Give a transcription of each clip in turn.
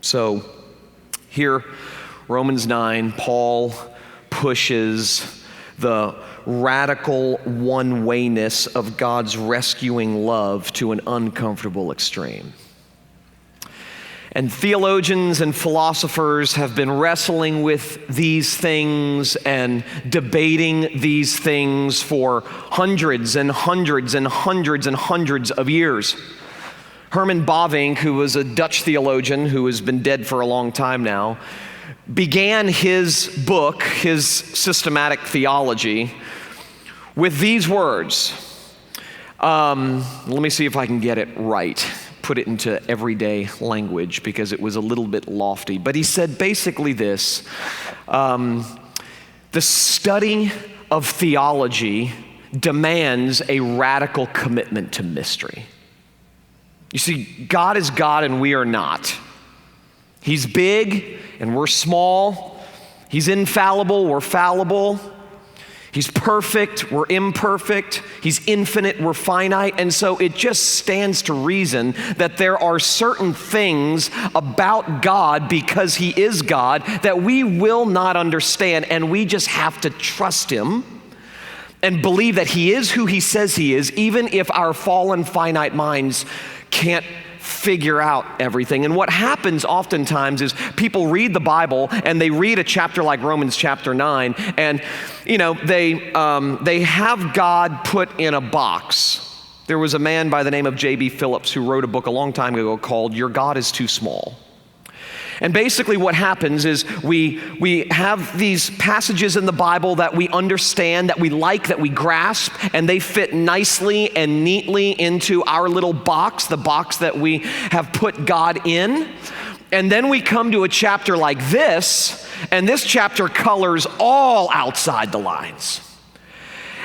So here, Romans 9, Paul pushes the radical one-wayness of God's rescuing love to an uncomfortable extreme. And theologians and philosophers have been wrestling with these things and debating these things for hundreds and hundreds and hundreds and hundreds of years. Herman Bavinck, who was a Dutch theologian who has been dead for a long time now, began his book, his systematic theology, with these words. Let me see if I can get it right. Put it into everyday language because it was a little bit lofty. But he said basically this: the study of theology demands a radical commitment to mystery. You see, God is God and we are not. He's big and we're small. He's infallible, we're fallible. He's perfect, we're imperfect. He's infinite, we're finite. And so it just stands to reason that there are certain things about God, because he is God, that we will not understand, and we just have to trust him and believe that he is who he says he is, even if our fallen finite minds can't figure out everything. And what happens oftentimes is people read the Bible and they read a chapter like Romans chapter 9, and they have God put in a box. There was a man by the name of J.B. Phillips who wrote a book a long time ago called Your God is Too Small. And basically what happens is we have these passages in the Bible that we understand, that we like, that we grasp, and they fit nicely and neatly into our little box, the box that we have put God in. And then we come to a chapter like this, and this chapter colors all outside the lines.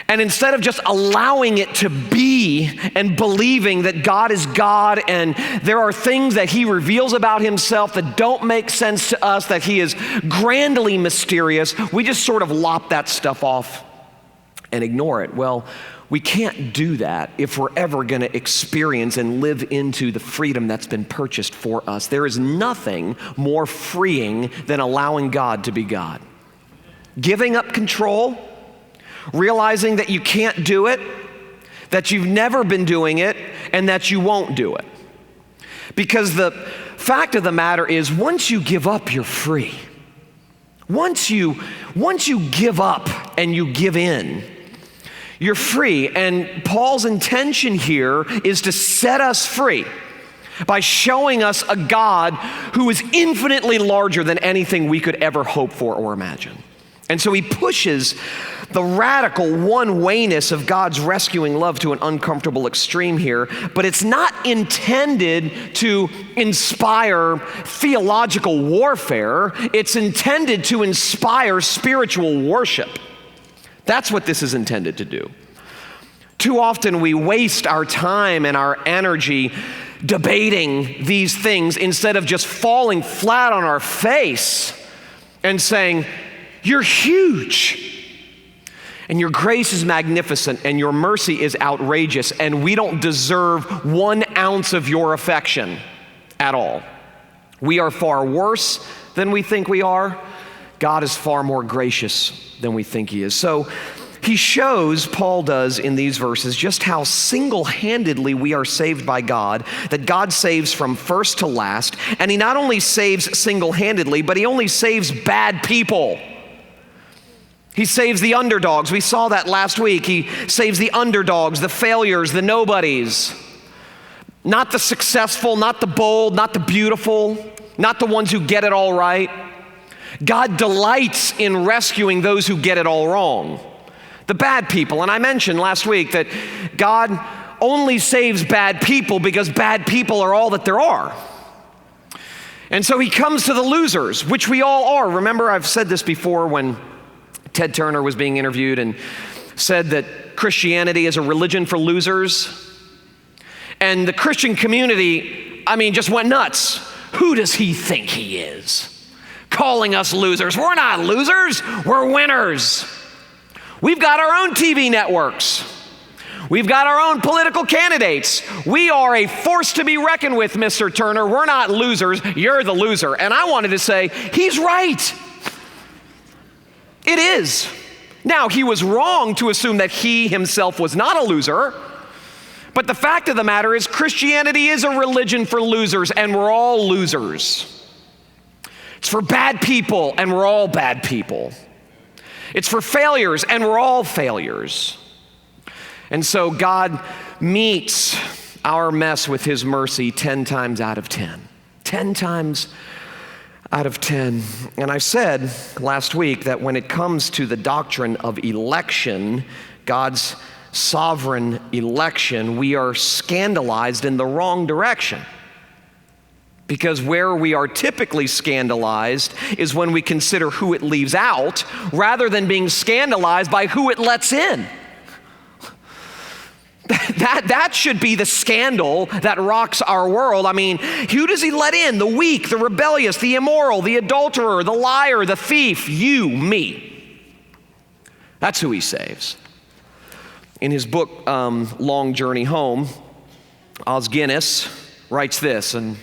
And instead of just allowing it to be and believing that God is God and there are things that he reveals about himself that don't make sense to us, that he is grandly mysterious, we just sort of lop that stuff off and ignore it. Well, we can't do that if we're ever going to experience and live into the freedom that's been purchased for us. There is nothing more freeing than allowing God to be God. Giving up control, realizing that you can't do it, that you've never been doing it, and that you won't do it. Because the fact of the matter is, once you give up, you're free. Once you give up and you give in, you're free. And Paul's intention here is to set us free by showing us a God who is infinitely larger than anything we could ever hope for or imagine. And so he pushes the radical one-wayness of God's rescuing love to an uncomfortable extreme here, but it's not intended to inspire theological warfare. It's intended to inspire spiritual worship. That's what this is intended to do. Too often we waste our time and our energy debating these things instead of just falling flat on our face and saying, "You're huge, and your grace is magnificent, and your mercy is outrageous, and we don't deserve 1 ounce of your affection at all. We are far worse than we think we are. God is far more gracious than we think he is." So he shows, Paul does in these verses, just how single-handedly we are saved by God, that God saves from first to last, and he not only saves single-handedly, but he only saves bad people. He saves the underdogs. We saw that last week. He saves the underdogs, the failures, the nobodies. Not the successful, not the bold, not the beautiful, not the ones who get it all right. God delights in rescuing those who get it all wrong. The bad people. And I mentioned last week that God only saves bad people because bad people are all that there are. And so he comes to the losers, which we all are. Remember, I've said this before when Ted Turner was being interviewed and said that Christianity is a religion for losers. And the Christian community, just went nuts. Who does he think he is? Calling us losers. We're not losers, we're winners. We've got our own TV networks. We've got our own political candidates. We are a force to be reckoned with, Mr. Turner. We're not losers. You're the loser. And I wanted to say, he's right. It is. Now, he was wrong to assume that he himself was not a loser. But the fact of the matter is, Christianity is a religion for losers, and we're all losers. It's for bad people, and we're all bad people. It's for failures, and we're all failures. And so God meets our mess with his mercy 10 times out of 10. 10 times out of 10. And I said last week that when it comes to the doctrine of election, God's sovereign election, we are scandalized in the wrong direction. Because where we are typically scandalized is when we consider who it leaves out rather than being scandalized by who it lets in. That should be the scandal that rocks our world. I mean, who does he let in? The weak, the rebellious, the immoral, the adulterer, the liar, the thief, you, me. That's who he saves. In his book, Long Journey Home, Os Guinness writes this, and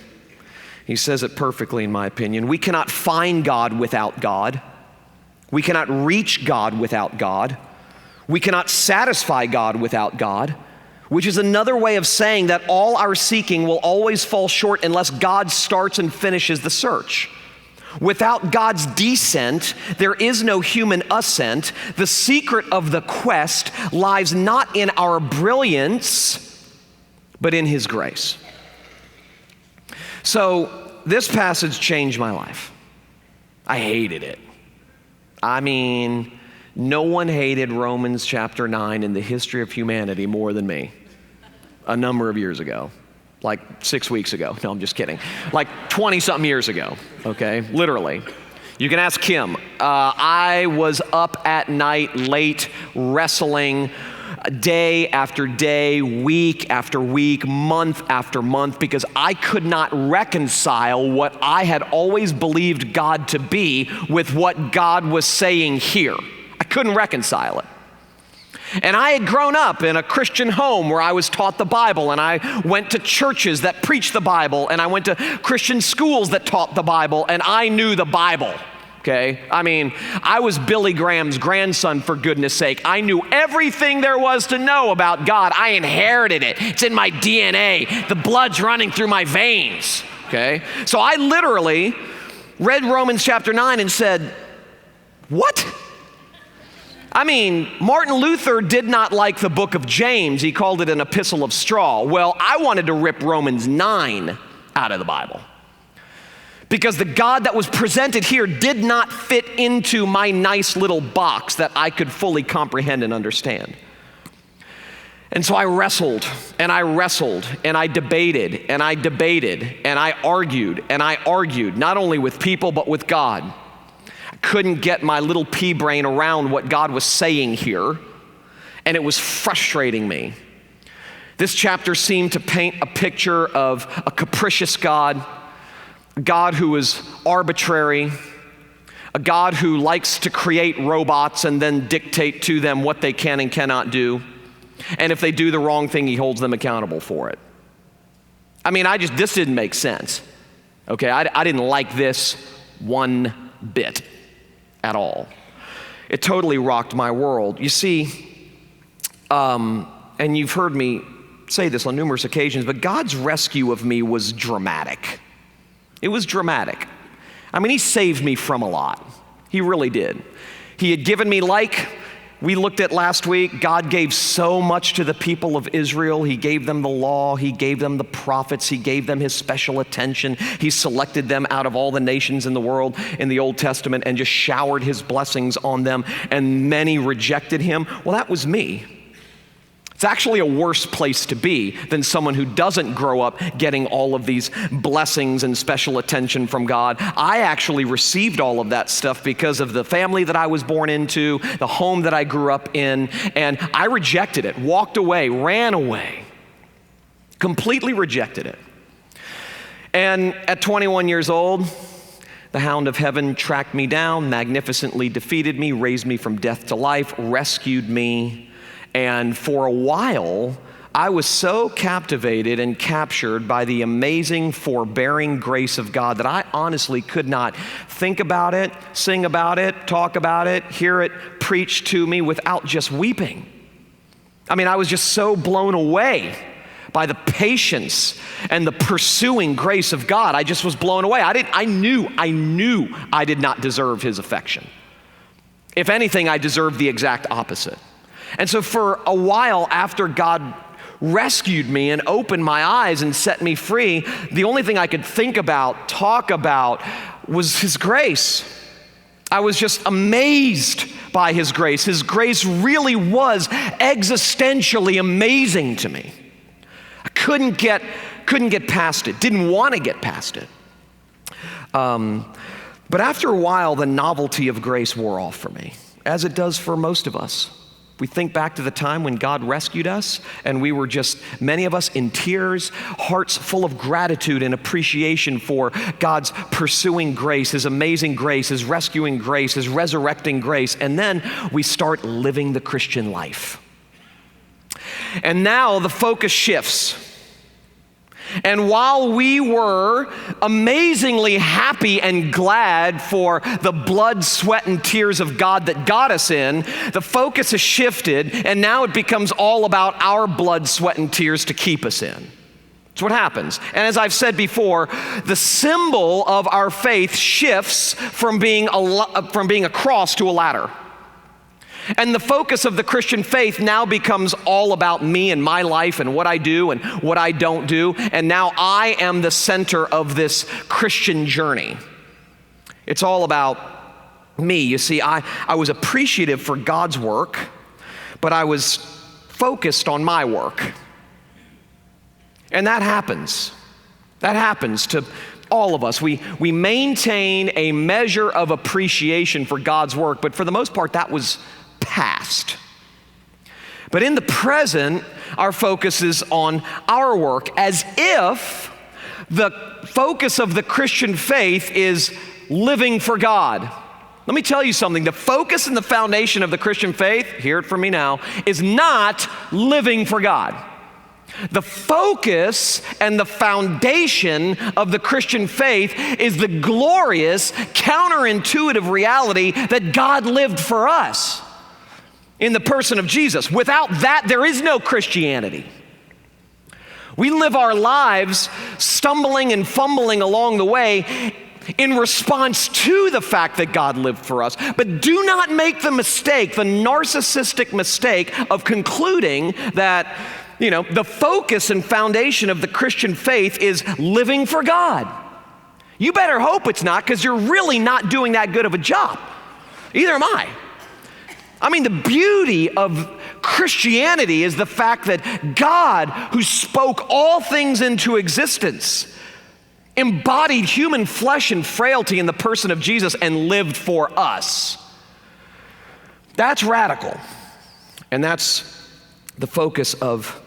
he says it perfectly in my opinion. We cannot find God without God. We cannot reach God without God. We cannot satisfy God without God. Which is another way of saying that all our seeking will always fall short unless God starts and finishes the search. Without God's descent, there is no human ascent. The secret of the quest lies not in our brilliance, but in his grace. So this passage changed my life. I hated it. I mean, no one hated Romans chapter 9 in the history of humanity more than me a number of years ago, like 6 weeks ago. No, I'm just kidding. Like 20-something years ago, okay? Literally. You can ask Kim. I was up at night late wrestling day after day, week after week, month after month, because I could not reconcile what I had always believed God to be with what God was saying here. I couldn't reconcile it. And I had grown up in a Christian home where I was taught the Bible, and I went to churches that preached the Bible, and I went to Christian schools that taught the Bible, and I knew the Bible, okay? I mean, I was Billy Graham's grandson, for goodness sake. I knew everything there was to know about God. I inherited it. It's in my DNA. The blood's running through my veins, okay? So I literally read Romans chapter 9 and said, what? I mean, Martin Luther did not like the book of James. He called it an epistle of straw. Well, I wanted to rip Romans 9 out of the Bible because the God that was presented here did not fit into my nice little box that I could fully comprehend and understand. And so I wrestled, and I wrestled, and I debated, and I debated, and I argued, not only with people, but with God. Couldn't get my little pea brain around what God was saying here, and it was frustrating me. This chapter seemed to paint a picture of a capricious God, a God who is arbitrary, a God who likes to create robots and then dictate to them what they can and cannot do, and if they do the wrong thing, he holds them accountable for it. I mean, this didn't make sense, okay? I didn't like this one bit at all. It totally rocked my world. You see, and you've heard me say this on numerous occasions, but God's rescue of me was dramatic. It was dramatic. I mean, he saved me from a lot. He really did. He had given me, like we looked at last week, God gave so much to the people of Israel. He gave them the law. He gave them the prophets. He gave them his special attention. He selected them out of all the nations in the world in the Old Testament and just showered his blessings on them, and many rejected him. Well, that was me. It's actually a worse place to be than someone who doesn't grow up getting all of these blessings and special attention from God. I actually received all of that stuff because of the family that I was born into, the home that I grew up in, and I rejected it, walked away, ran away, completely rejected it. And at 21 years old, the hound of heaven tracked me down, magnificently defeated me, raised me from death to life, rescued me, And for a while, I was so captivated and captured by the amazing, forbearing grace of God that I honestly could not think about it, sing about it, talk about it, hear it preached to me without just weeping. I mean, I was just so blown away by the patience and the pursuing grace of God. I just was blown away. I knew I did not deserve his affection. If anything, I deserved the exact opposite. And so for a while after God rescued me and opened my eyes and set me free, the only thing I could think about, talk about, was his grace. I was just amazed by his grace. His grace really was existentially amazing to me. I couldn't get past it, didn't want to get past it. But after a while, the novelty of grace wore off for me, as it does for most of us. We think back to the time when God rescued us, and we were just, many of us, in tears, hearts full of gratitude and appreciation for God's pursuing grace, his amazing grace, his rescuing grace, his resurrecting grace, and then we start living the Christian life. And now the focus shifts. And while we were amazingly happy and glad for the blood, sweat, and tears of God that got us in, the focus has shifted, and now it becomes all about our blood, sweat, and tears to keep us in. That's what happens. And as I've said before, the symbol of our faith shifts from being a cross to a ladder. And the focus of the Christian faith now becomes all about me and my life and what I do and what I don't do. And now I am the center of this Christian journey. It's all about me. You see, I was appreciative for God's work, but I was focused on my work. And that happens. That happens to all of us. We maintain a measure of appreciation for God's work, but for the most part, that was past. But in the present, our focus is on our work, as if the focus of the Christian faith is living for God. Let me tell you something. The focus and the foundation of the Christian faith, hear it from me now, is not living for God. The focus and the foundation of the Christian faith is the glorious, counterintuitive reality that God lived for us in the person of Jesus. Without that, there is no Christianity. We live our lives stumbling and fumbling along the way in response to the fact that God lived for us. But do not make the mistake, the narcissistic mistake of concluding that, the focus and foundation of the Christian faith is living for God. You better hope it's not, because you're really not doing that good of a job. Either am I. I mean, the beauty of Christianity is the fact that God, who spoke all things into existence, embodied human flesh and frailty in the person of Jesus and lived for us. That's radical. And that's the focus of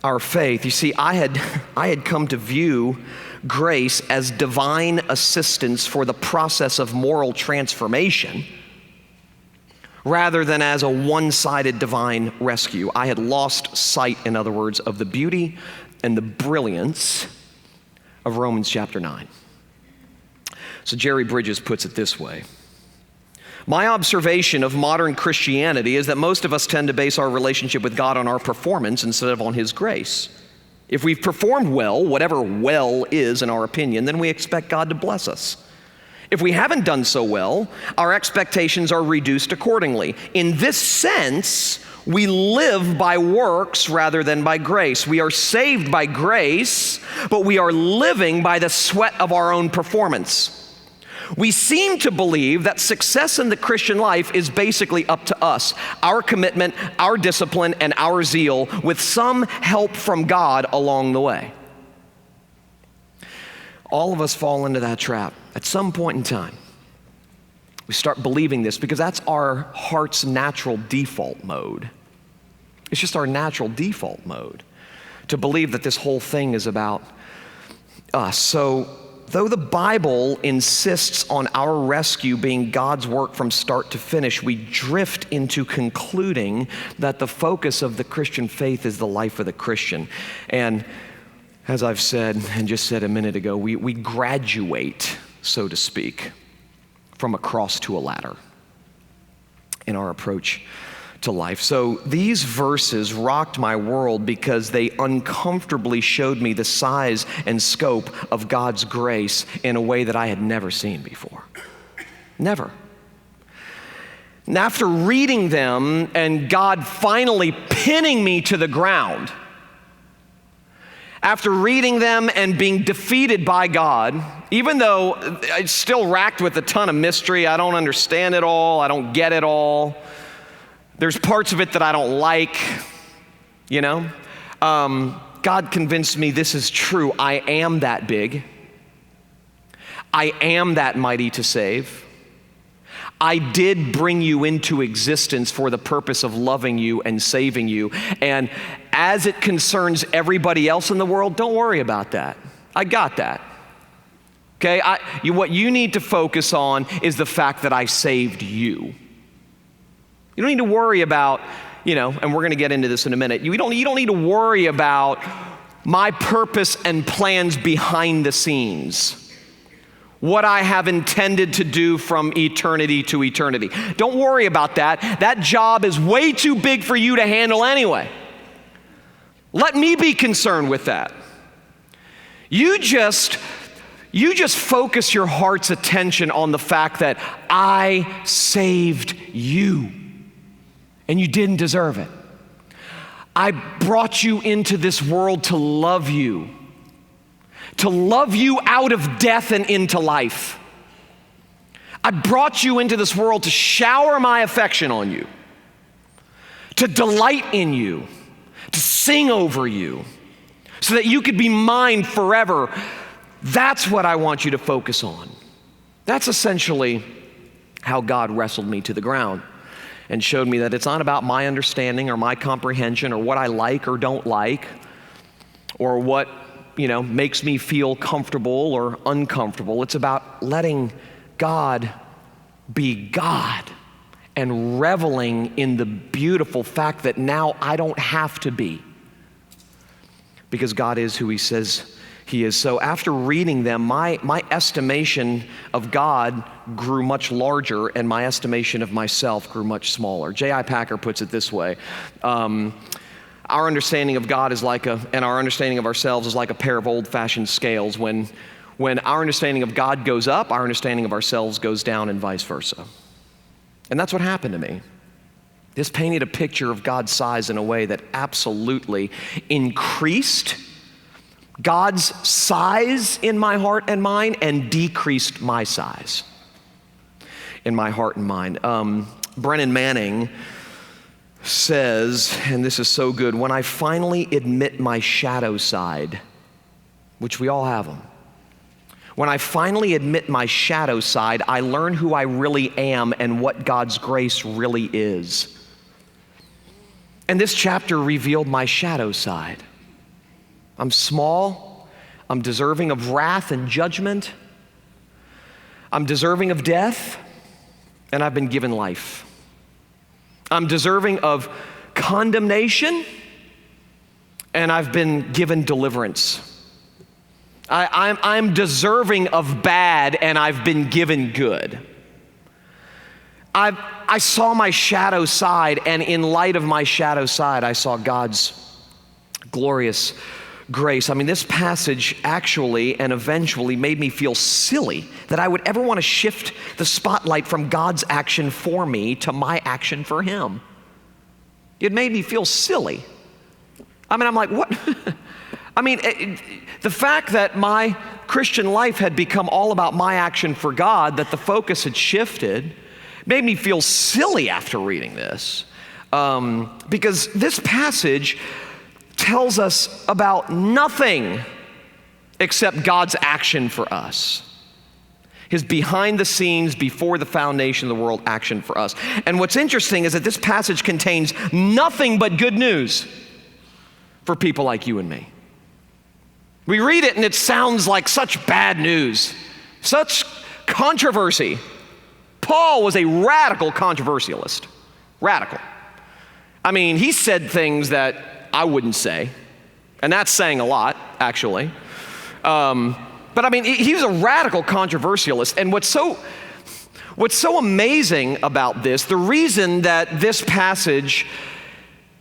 our faith. You see, I had come to view grace as divine assistance for the process of moral transformation, rather than as a one-sided divine rescue. I had lost sight, in other words, of the beauty and the brilliance of Romans chapter 9. So Jerry Bridges puts it this way: my observation of modern Christianity is that most of us tend to base our relationship with God on our performance instead of on his grace. If we've performed well, whatever well is in our opinion, then we expect God to bless us. If we haven't done so well, our expectations are reduced accordingly. In this sense, we live by works rather than by grace. We are saved by grace, but we are living by the sweat of our own performance. We seem to believe that success in the Christian life is basically up to us, our commitment, our discipline, and our zeal, with some help from God along the way. All of us fall into that trap at some point in time. We start believing this because that's our heart's natural default mode. It's just our natural default mode to believe that this whole thing is about us. So though the Bible insists on our rescue being God's work from start to finish, we drift into concluding that the focus of the Christian faith is the life of the Christian. And as I've said and just said a minute ago, we graduate, so to speak, from a cross to a ladder in our approach to life. So these verses rocked my world because they uncomfortably showed me the size and scope of God's grace in a way that I had never seen before. Never. And after reading them and God finally pinning me to the ground, after reading them and being defeated by God, even though it's still racked with a ton of mystery, I don't understand it all, I don't get it all, there's parts of it that I don't like, God convinced me this is true. I am that big. I am that mighty to save. I did bring you into existence for the purpose of loving you and saving you. And as it concerns everybody else in the world, don't worry about that. I got that. Okay? What you need to focus on is the fact that I saved you. You don't need to worry about, and we're going to get into this in a minute. You don't need to worry about my purpose and plans behind the scenes. What I have intended to do from eternity to eternity. Don't worry about that. That job is way too big for you to handle anyway. Let me be concerned with that. You just focus your heart's attention on the fact that I saved you. And you didn't deserve it. I brought you into this world to love you out of death and into life. I brought you into this world to shower my affection on you, to delight in you, to sing over you, so that you could be mine forever. That's what I want you to focus on. That's essentially how God wrestled me to the ground and showed me that it's not about my understanding or my comprehension or what I like or don't like or what, makes me feel comfortable or uncomfortable. It's about letting God be God and reveling in the beautiful fact that now I don't have to be, because God is who He says He is. So after reading them, my estimation of God grew much larger and my estimation of myself grew much smaller. J.I. Packer puts it this way. Our understanding of God and our understanding of ourselves is like a pair of old-fashioned scales. When our understanding of God goes up, our understanding of ourselves goes down and vice versa. And that's what happened to me. This painted a picture of God's size in a way that absolutely increased God's size in my heart and mind and decreased my size in my heart and mind. Brennan Manning says, and this is so good, when I finally admit my shadow side, which we all have them, when I finally admit my shadow side, I learn who I really am and what God's grace really is. And this chapter revealed my shadow side. I'm small, I'm deserving of wrath and judgment, I'm deserving of death, and I've been given life. I'm deserving of condemnation, and I've been given deliverance. I'm deserving of bad, and I've been given good. I saw my shadow side, and in light of my shadow side, I saw God's glorious grace. I mean, this passage actually and eventually made me feel silly that I would ever want to shift the spotlight from God's action for me to my action for Him. It made me feel silly. I mean, I'm like, what? The fact that my Christian life had become all about my action for God, that the focus had shifted, made me feel silly after reading this. Because this passage tells us about nothing except God's action for us. His behind the scenes, before the foundation of the world action for us. And what's interesting is that this passage contains nothing but good news for people like you and me. We read it and it sounds like such bad news, such controversy. Paul was a radical controversialist. Radical. I mean, he said things that I wouldn't say, and that's saying a lot, actually. But I mean, he was a radical controversialist, and what's so amazing about this, the reason that this passage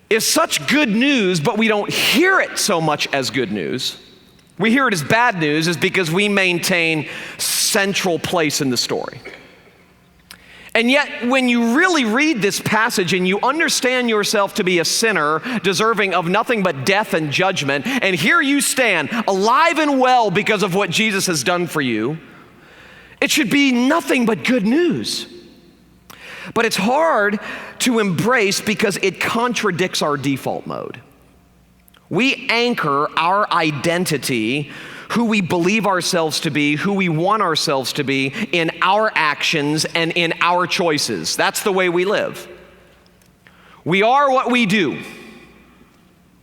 is such good news, but we don't hear it so much as good news, we hear it as bad news, is because we maintain central place in the story. And yet, when you really read this passage and you understand yourself to be a sinner, deserving of nothing but death and judgment, and here you stand, alive and well because of what Jesus has done for you, it should be nothing but good news. But it's hard to embrace because it contradicts our default mode. We anchor our identity, who we believe ourselves to be, who we want ourselves to be, in our actions and in our choices. That's the way we live. We are what we do.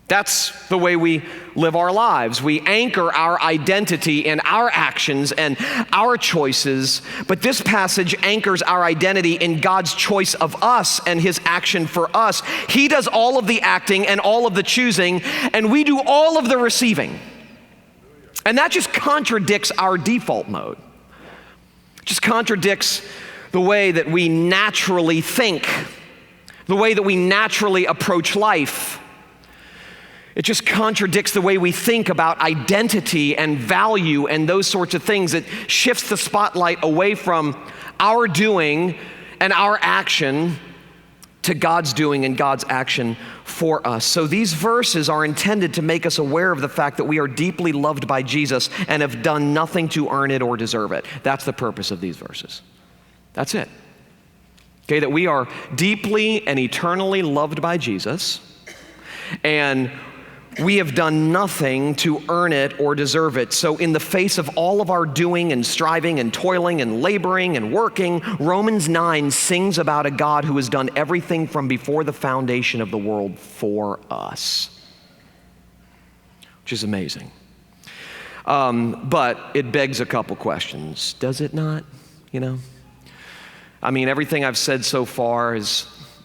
That's the way we live our lives. We anchor our identity in our actions and our choices, but this passage anchors our identity in God's choice of us and his action for us. He does all of the acting and all of the choosing, and we do all of the receiving. And that just contradicts our default mode. It just contradicts the way that we naturally think, the way that we naturally approach life. It just contradicts the way we think about identity and value and those sorts of things. It shifts the spotlight away from our doing and our action to God's doing and God's action for us. So these verses are intended to make us aware of the fact that we are deeply loved by Jesus and have done nothing to earn it or deserve it. That's the purpose of these verses. That's it. Okay, that we are deeply and eternally loved by Jesus, and we have done nothing to earn it or deserve it. So in the face of all of our doing and striving and toiling and laboring and working, Romans 9 sings about a God who has done everything from before the foundation of the world for us, which is amazing. But it begs a couple questions, does it not? I mean, everything I've said so far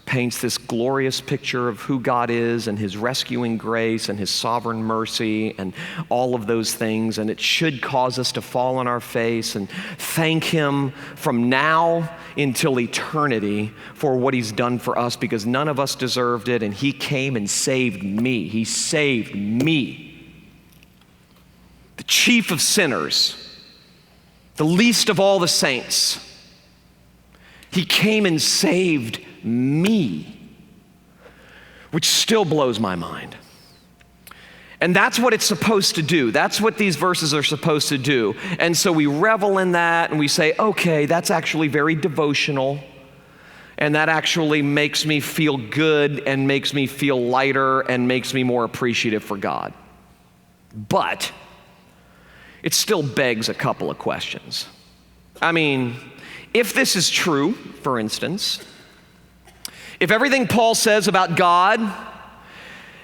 paints this glorious picture of who God is and his rescuing grace and his sovereign mercy and all of those things, and it should cause us to fall on our face and thank him from now until eternity for what he's done for us, because none of us deserved it, and he came and saved me. He saved me, the chief of sinners, the least of all the saints. He came and saved me, which still blows my mind. And that's what it's supposed to do. That's what these verses are supposed to do. And so we revel in that and we say, okay, that's actually very devotional, and that actually makes me feel good and makes me feel lighter and makes me more appreciative for God. But it still begs a couple of questions. I mean, if this is true, for instance, if everything Paul says about God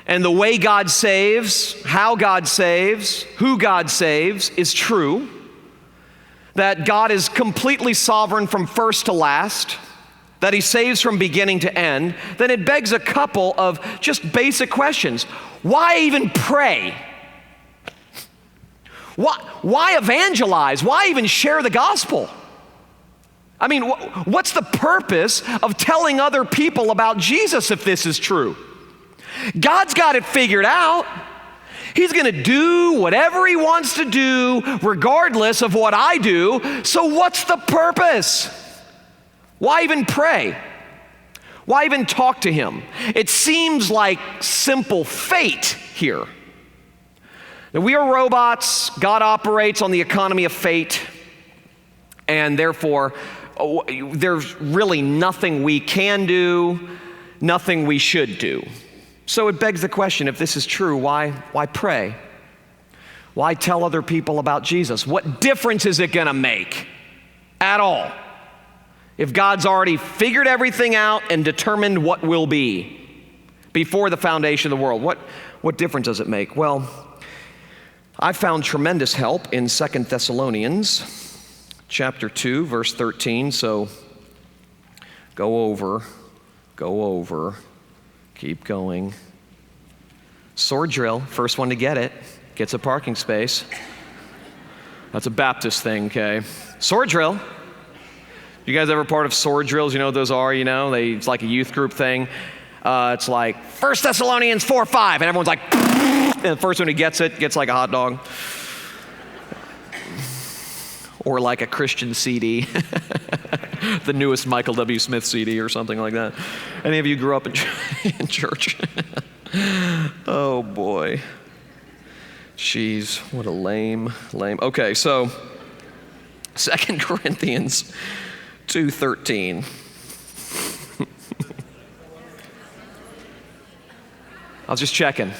and the way God saves, how God saves, who God saves is true, that God is completely sovereign from first to last, that he saves from beginning to end, then it begs a couple of just basic questions. Why even pray? Why evangelize? Why even share the gospel? I mean, what's the purpose of telling other people about Jesus if this is true? God's got it figured out. He's going to do whatever he wants to do regardless of what I do. So what's the purpose? Why even pray? Why even talk to him? It seems like simple fate here. That we are robots. God operates on the economy of fate, and therefore there's really nothing we can do, nothing we should do. So it begs the question, if this is true, why pray? Why tell other people about Jesus? What difference is it going to make at all if God's already figured everything out and determined what will be before the foundation of the world? What difference does it make? Well, I found tremendous help in 2 Thessalonians chapter 2, verse 13. So go over, keep going. Sword drill, first one to get it, gets a parking space. That's a Baptist thing, okay? Sword drill. You guys ever part of sword drills? You know what those are, it's like a youth group thing. It's like 1 Thessalonians 4:5, and everyone's like, and the first one who gets it gets like a hot dog. Or like a Christian CD, the newest Michael W. Smith CD or something like that. Any of you grew up in church? Oh boy. Jeez, what a lame. Okay, so 2 Corinthians 2:13. I was just checking.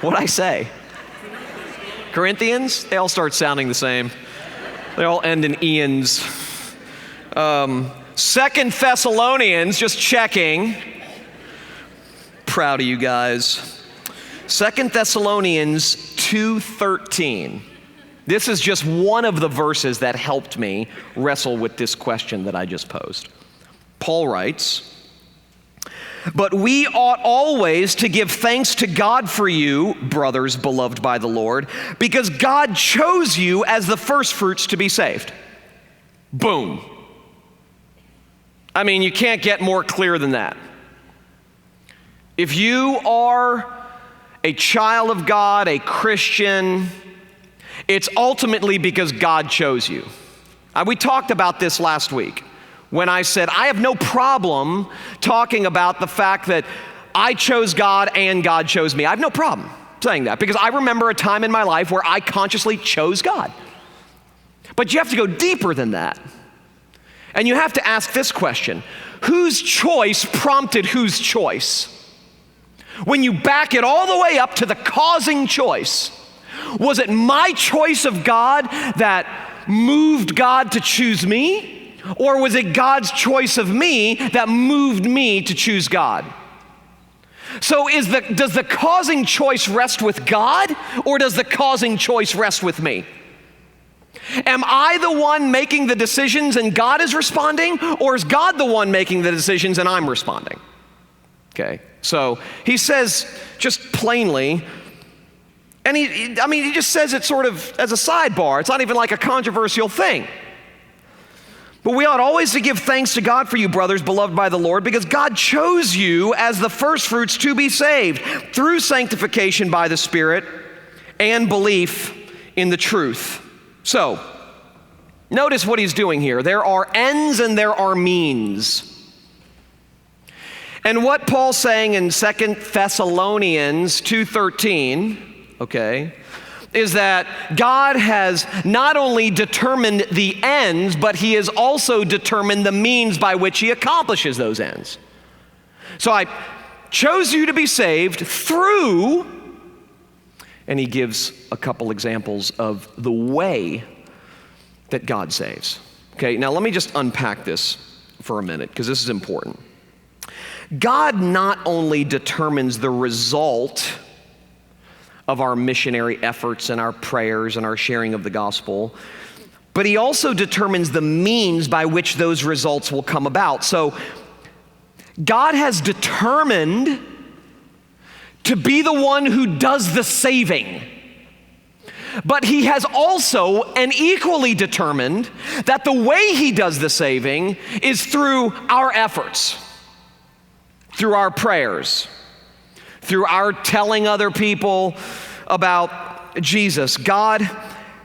What'd I say? Corinthians? They all start sounding the same. They all end in Ian's. 2 Thessalonians, just checking. Proud of you guys. 2 Thessalonians 2:13. This is just one of the verses that helped me wrestle with this question that I just posed. Paul writes, "But we ought always to give thanks to God for you, brothers beloved by the Lord, because God chose you as the firstfruits to be saved." Boom. I mean, you can't get more clear than that. If you are a child of God, a Christian, it's ultimately because God chose you. We talked about this last week when I said I have no problem talking about the fact that I chose God and God chose me. I have no problem saying that because I remember a time in my life where I consciously chose God. But you have to go deeper than that. And you have to ask this question: whose choice prompted whose choice? When you back it all the way up to the causing choice, was it my choice of God that moved God to choose me? Or was it God's choice of me that moved me to choose God? So does the causing choice rest with God, or does the causing choice rest with me? Am I the one making the decisions and God is responding, or is God the one making the decisions and I'm responding? Okay, so he says just plainly, and he just says it sort of as a sidebar. It's not even like a controversial thing. But we ought always to give thanks to God for you, brothers, beloved by the Lord, because God chose you as the firstfruits to be saved through sanctification by the Spirit and belief in the truth. So, notice what he's doing here. There are ends and there are means. And what Paul's saying in 2 Thessalonians 2:13, okay, is that God has not only determined the ends, but he has also determined the means by which he accomplishes those ends. So I chose you to be saved through, and he gives a couple examples of the way that God saves. Okay, now let me just unpack this for a minute, because this is important. God not only determines the result of our missionary efforts and our prayers and our sharing of the gospel, but he also determines the means by which those results will come about. So God has determined to be the one who does the saving, but he has also and equally determined that the way he does the saving is through our efforts, through our prayers, through our telling other people about Jesus. God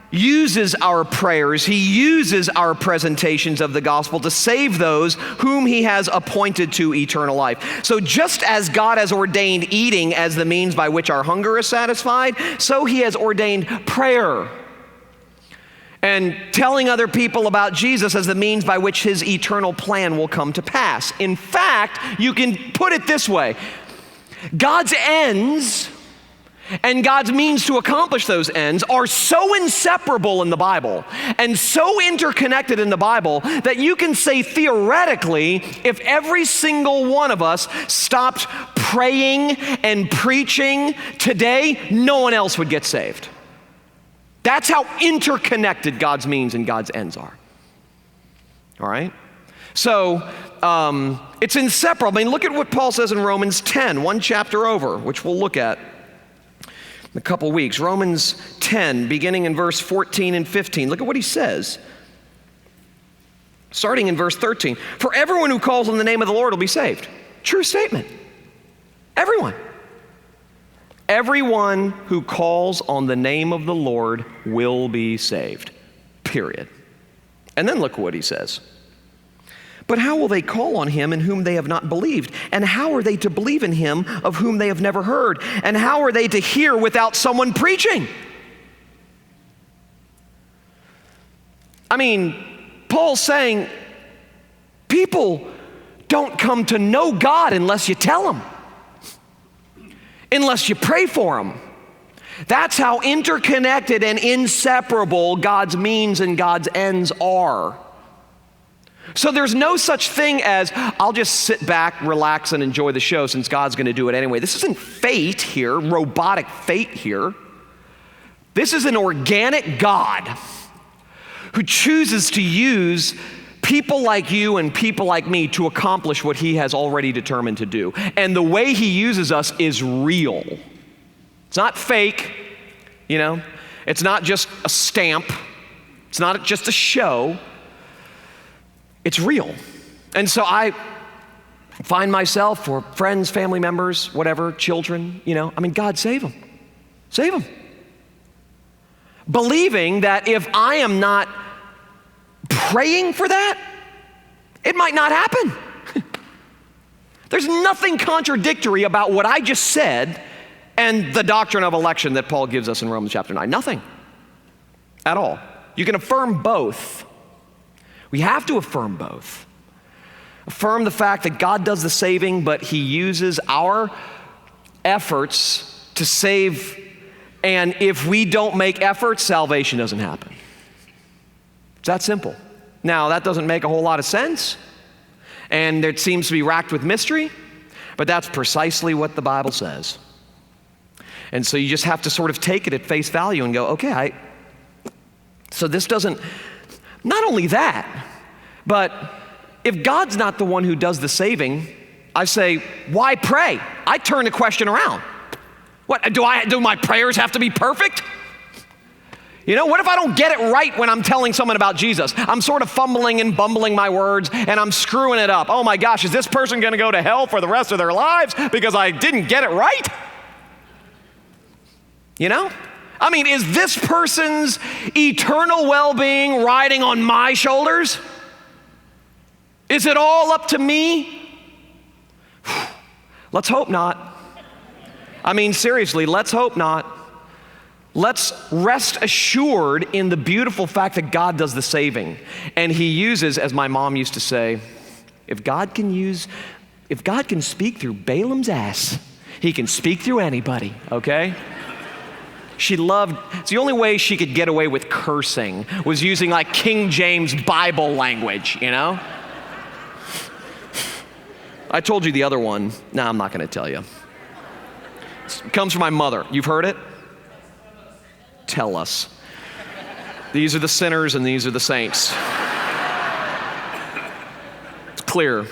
uses our prayers, he uses our presentations of the gospel to save those whom he has appointed to eternal life. So just as God has ordained eating as the means by which our hunger is satisfied, so he has ordained prayer and telling other people about Jesus as the means by which his eternal plan will come to pass. In fact, you can put it this way: God's ends and God's means to accomplish those ends are so inseparable in the Bible and so interconnected in the Bible that you can say theoretically, if every single one of us stopped praying and preaching today, no one else would get saved. That's how interconnected God's means and God's ends are. All right? So it's inseparable. I mean, look at what Paul says in Romans 10, one chapter over, which we'll look at in a couple weeks. Romans 10, beginning in verse 14 and 15. Look at what he says. Starting in verse 13. For everyone who calls on the name of the Lord will be saved. True statement. Everyone. Everyone who calls on the name of the Lord will be saved. Period. And then look what he says. But how will they call on him in whom they have not believed? And how are they to believe in him of whom they have never heard? And how are they to hear without someone preaching? I mean, Paul's saying people don't come to know God unless you tell them, unless you pray for them. That's how interconnected and inseparable God's means and God's ends are. So there's no such thing as, I'll just sit back, relax, and enjoy the show since God's going to do it anyway. This isn't fate here, robotic fate here. This is an organic God who chooses to use people like you and people like me to accomplish what he has already determined to do. And the way he uses us is real. It's not fake, you know. It's not just a stamp. It's not just a show. It's real. And so I find myself, or friends, family members, whatever, children, you know, I mean, God save them. Save them. Believing that if I am not praying for that, it might not happen. There's nothing contradictory about what I just said and the doctrine of election that Paul gives us in Romans chapter 9. Nothing at all. You can affirm both. We have to affirm both. Affirm the fact that God does the saving, but he uses our efforts to save, and if we don't make efforts, salvation doesn't happen. It's that simple. Now, that doesn't make a whole lot of sense, and it seems to be racked with mystery, but that's precisely what the Bible says. And so you just have to sort of take it at face value and go, okay, so this doesn't, not only that, but if God's not the one who does the saving, I say, why pray? I turn the question around. What, do my prayers have to be perfect? You know, what if I don't get it right when I'm telling someone about Jesus? I'm sort of fumbling and bumbling my words and I'm screwing it up. Oh my gosh, is this person gonna go to hell for the rest of their lives because I didn't get it right? You know? I mean, is this person's eternal well-being riding on my shoulders? Is it all up to me? Let's hope not. I mean, seriously, let's hope not. Let's rest assured in the beautiful fact that God does the saving. And he uses, as my mom used to say, if God can speak through Balaam's ass, he can speak through anybody, okay? It's the only way she could get away with cursing was using like King James Bible language, you know? I told you the other one. No, I'm not going to tell you. It comes from my mother. You've heard it? Tell us. These are the sinners and these are the saints. It's clear.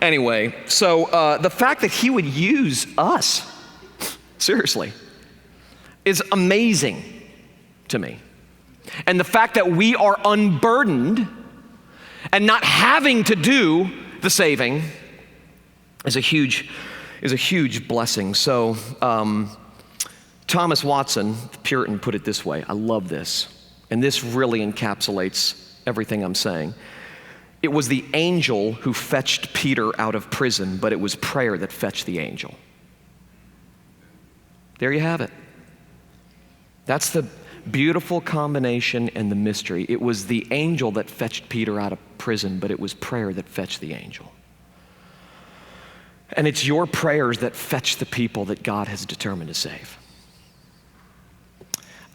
Anyway, so the fact that he would use us, seriously, is amazing to me. And the fact that we are unburdened and not having to do the saving is a huge blessing. So Thomas Watson, the Puritan, put it this way. I love this. And this really encapsulates everything I'm saying. It was the angel who fetched Peter out of prison, but it was prayer that fetched the angel. There you have it. That's the beautiful combination and the mystery. It was the angel that fetched Peter out of prison, but it was prayer that fetched the angel. And it's your prayers that fetch the people that God has determined to save.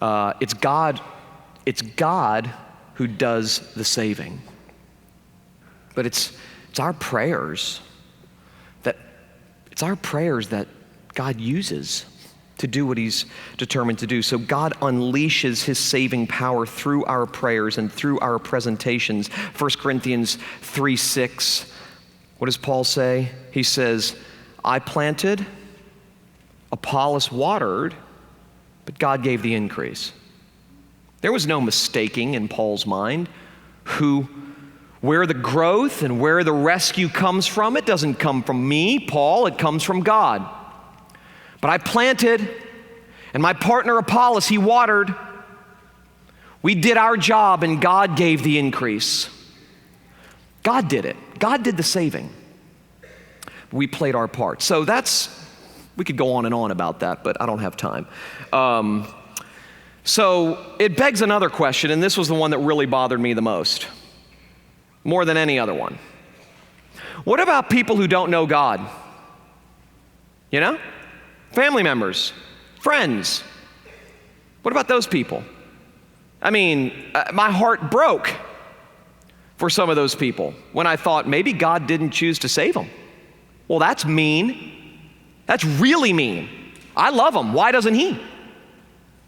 It's God who does the saving. But it's our prayers that God uses to do what he's determined to do. So God unleashes his saving power through our prayers and through our presentations. 1 Corinthians 3:6. What does Paul say? He says, I planted, Apollos watered, but God gave the increase. There was no mistaking in Paul's mind where the growth and where the rescue comes from. It doesn't come from me, Paul, it comes from God. But I planted, and my partner Apollos, he watered. We did our job, and God gave the increase. God did it. God did the saving. We played our part. So we could go on and on about that, but I don't have time. So it begs another question, and this was the one that really bothered me the most, more than any other one. What about people who don't know God? You know? Family members, friends. What about those people? I mean, my heart broke for some of those people when I thought maybe God didn't choose to save them. Well, that's mean. That's really mean. I love him. Why doesn't he?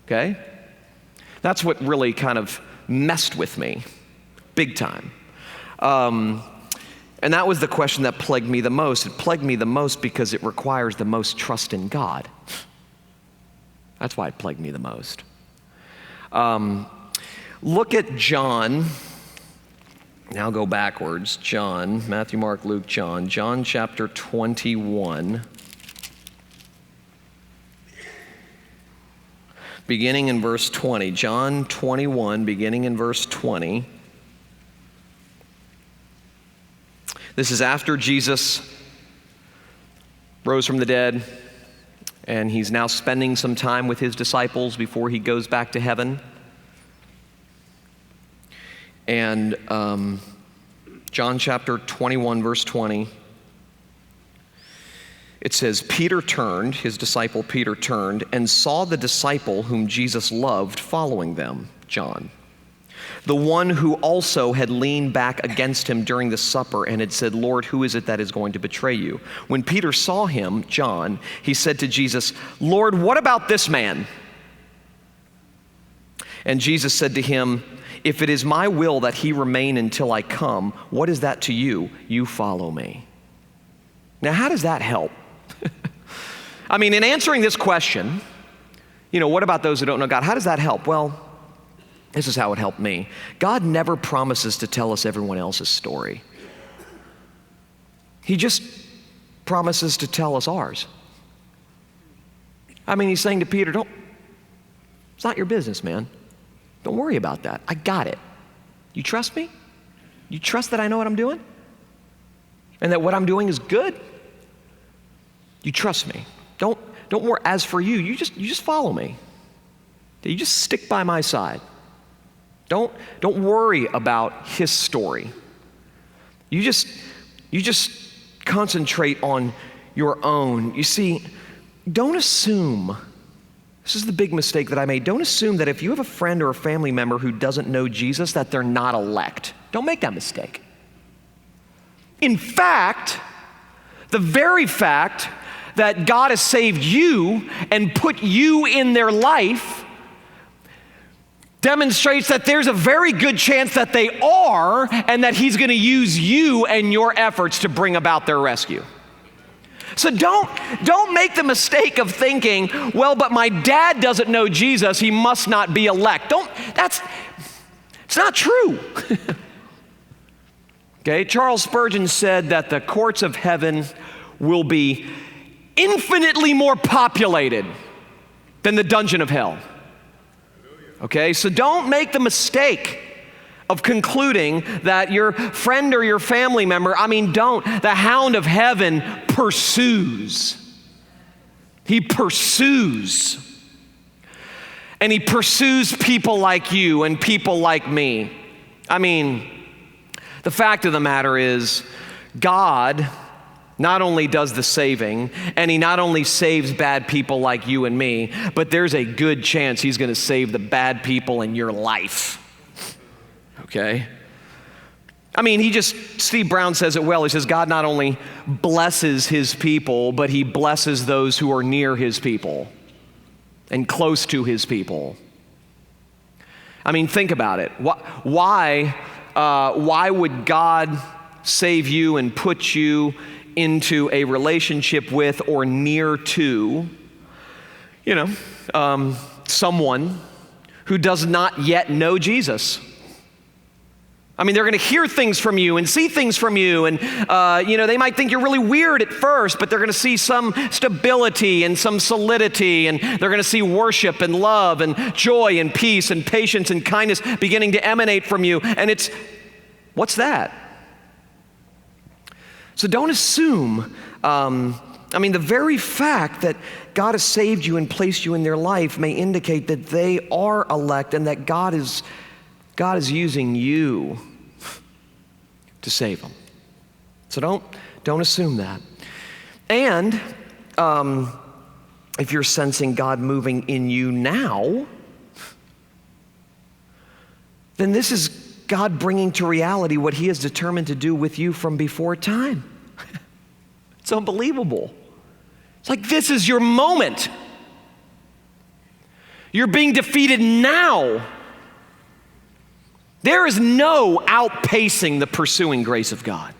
Okay? That's what really kind of messed with me, big time. And that was the question that plagued me the most. It plagued me the most because it requires the most trust in God. That's why it plagued me the most. Look at John. Now go backwards. John, Matthew, Mark, Luke, John. John chapter 21. Beginning in verse 20. John 21, beginning in verse 20. This is after Jesus rose from the dead, and he's now spending some time with his disciples before he goes back to heaven. And John chapter 21, verse 20, it says, Peter turned, his disciple Peter turned, and saw the disciple whom Jesus loved following them, John, the one who also had leaned back against him during the supper and had said, Lord, who is it that is going to betray you? When Peter saw him, John, he said to Jesus, Lord, what about this man? And Jesus said to him, if it is my will that he remain until I come, what is that to you? You follow me. Now, how does that help? I mean, in answering this question, what about those who don't know God? How does that help? Well, this is how it helped me. God never promises to tell us everyone else's story. He just promises to tell us ours. I mean, he's saying to Peter, it's not your business, man. Don't worry about that. I got it. You trust me? You trust that I know what I'm doing? And that what I'm doing is good? You trust me. Don't worry. As for you, you just follow me. You just stick by my side. Don't worry about his story. You just concentrate on your own. You see, don't assume, this is the big mistake that I made, don't assume that if you have a friend or a family member who doesn't know Jesus, that they're not elect. Don't make that mistake. In fact, the very fact that God has saved you and put you in their life demonstrates that there's a very good chance that they are, and that he's going to use you and your efforts to bring about their rescue. So don't make the mistake of thinking, well, but my dad doesn't know Jesus, he must not be elect. It's not true. Okay, Charles Spurgeon said that the courts of heaven will be infinitely more populated than the dungeon of hell. Okay, so don't make the mistake of concluding that your friend or your family member, the hound of heaven pursues. He pursues. And he pursues people like you and people like me. The fact of the matter is, God not only does the saving, and he not only saves bad people like you and me, but there's a good chance he's going to save the bad people in your life. Okay? I mean, Steve Brown says it well. He says, God not only blesses his people, but he blesses those who are near his people and close to his people. I mean, think about it. Why would God save you and put you into a relationship with or near to, someone who does not yet know Jesus? I mean, they're going to hear things from you and see things from you, and they might think you're really weird at first, but they're going to see some stability and some solidity, and they're going to see worship and love and joy and peace and patience and kindness beginning to emanate from you. And what's that? So don't assume, the very fact that God has saved you and placed you in their life may indicate that they are elect and that God is using you to save them. So don't assume that. And if you're sensing God moving in you now, then this is God bringing to reality what he has determined to do with you from before time. It's unbelievable. It's like, this is your moment. You're being defeated now. There is no outpacing the pursuing grace of God.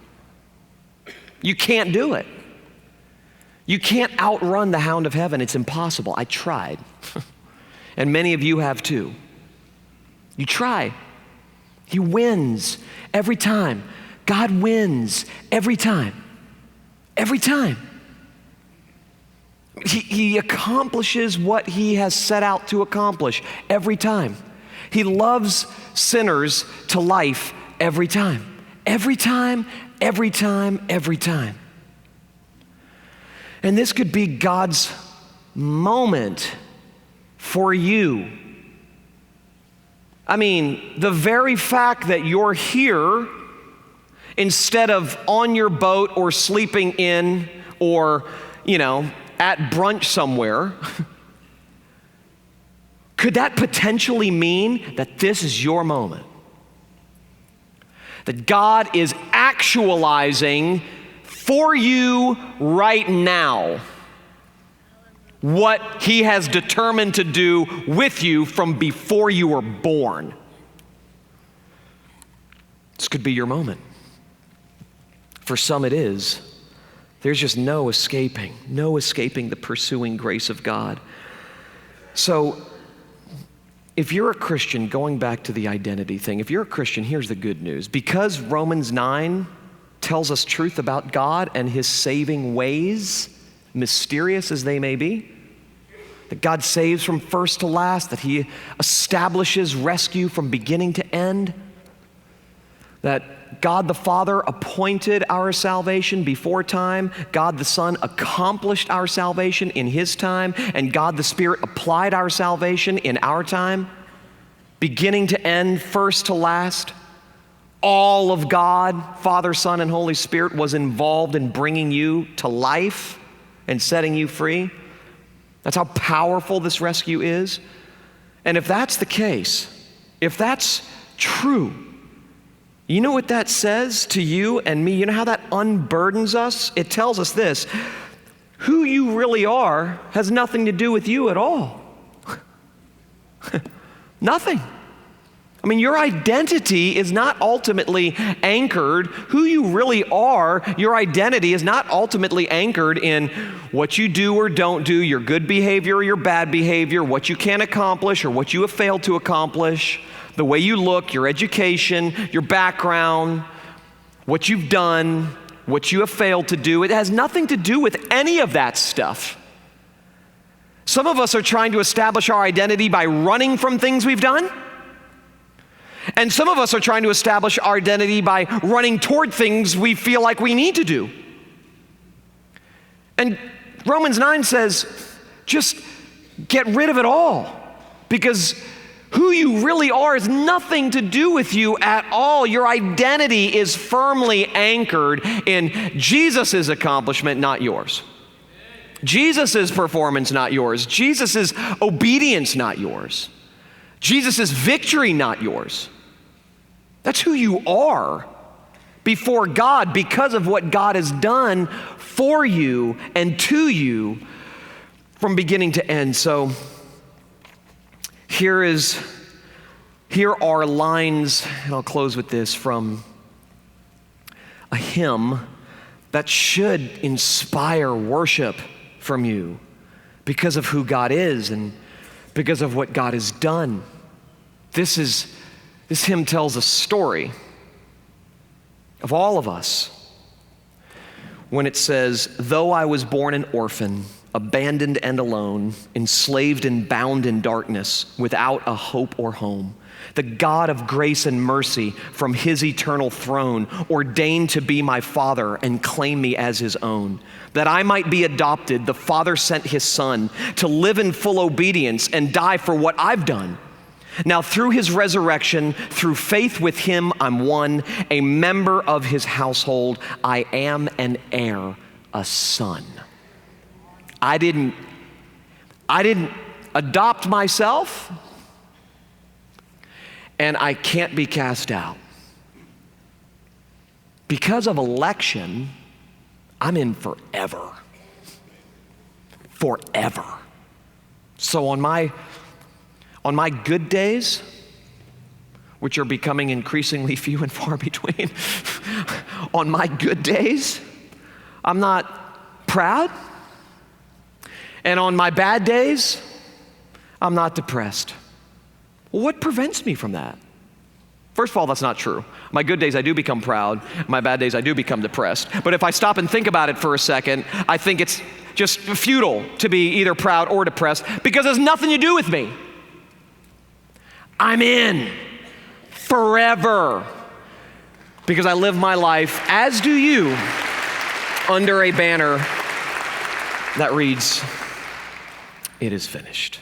You can't do it. You can't outrun the hound of heaven. It's impossible. I tried. And many of you have too. You try. He wins every time. God wins every time. Every time. He accomplishes what he has set out to accomplish every time. He loves sinners to life every time. Every time, every time, every time. And this could be God's moment for you. I mean, the very fact that you're here instead of on your boat or sleeping in or, at brunch somewhere, could that potentially mean that this is your moment? That God is actualizing for you right now what he has determined to do with you from before you were born. This could be your moment. For some it is. There's just no escaping the pursuing grace of God. So if you're a Christian, going back to the identity thing, if you're a Christian, here's the good news. Because Romans 9 tells us truth about God and his saving ways, mysterious as they may be, that God saves from first to last, that he establishes rescue from beginning to end, that God the Father appointed our salvation before time, God the Son accomplished our salvation in his time, and God the Spirit applied our salvation in our time, beginning to end, first to last. All of God, Father, Son, and Holy Spirit was involved in bringing you to life and setting you free. That's how powerful this rescue is. And if that's the case, if that's true, you know what that says to you and me? You know how that unburdens us? It tells us this: who you really are has nothing to do with you at all. Nothing. I mean, your identity is not ultimately anchored. Who you really are, your identity is not ultimately anchored in what you do or don't do, your good behavior or your bad behavior, what you can accomplish or what you have failed to accomplish, the way you look, your education, your background, what you've done, what you have failed to do. It has nothing to do with any of that stuff. Some of us are trying to establish our identity by running from things we've done. And some of us are trying to establish our identity by running toward things we feel like we need to do. And Romans 9 says, just get rid of it all. Because who you really are has nothing to do with you at all. Your identity is firmly anchored in Jesus' accomplishment, not yours. Jesus' performance, not yours. Jesus' obedience, not yours. Jesus' victory, not yours. That's who you are before God because of what God has done for you and to you from beginning to end. So here are lines, and I'll close with this, from a hymn that should inspire worship from you because of who God is and because of what God has done. This hymn tells a story of all of us when it says, though I was born an orphan, abandoned and alone, enslaved and bound in darkness, without a hope or home, the God of grace and mercy from his eternal throne ordained to be my father and claim me as his own. That I might be adopted, the Father sent his Son to live in full obedience and die for what I've done. Now through his resurrection, through faith with him, I'm one, a member of his household. I am an heir, a son. I didn't adopt myself, and I can't be cast out. Because of election, I'm in forever. Forever. So on my good days, which are becoming increasingly few and far between, on my good days, I'm not proud. And on my bad days, I'm not depressed. Well, what prevents me from that? First of all, that's not true. My good days, I do become proud. My bad days, I do become depressed. But if I stop and think about it for a second, I think it's just futile to be either proud or depressed because it has nothing to do with me. I'm in forever because I live my life, as do you, under a banner that reads, "It is finished."